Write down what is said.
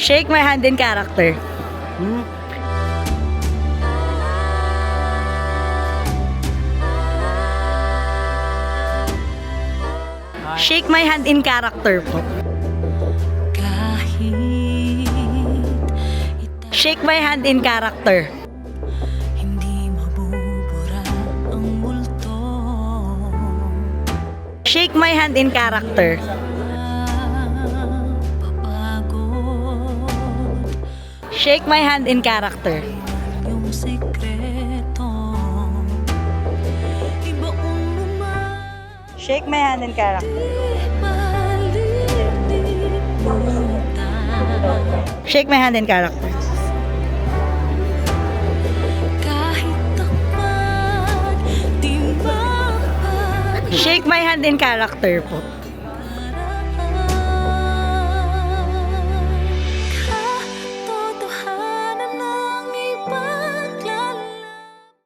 Shake my hand in character. Shake my hand in character po. Shake my hand in character. Shake my hand in character. Shake my hand in character. Shake my hand in character. Shake my hand in character. Shake my hand in character po.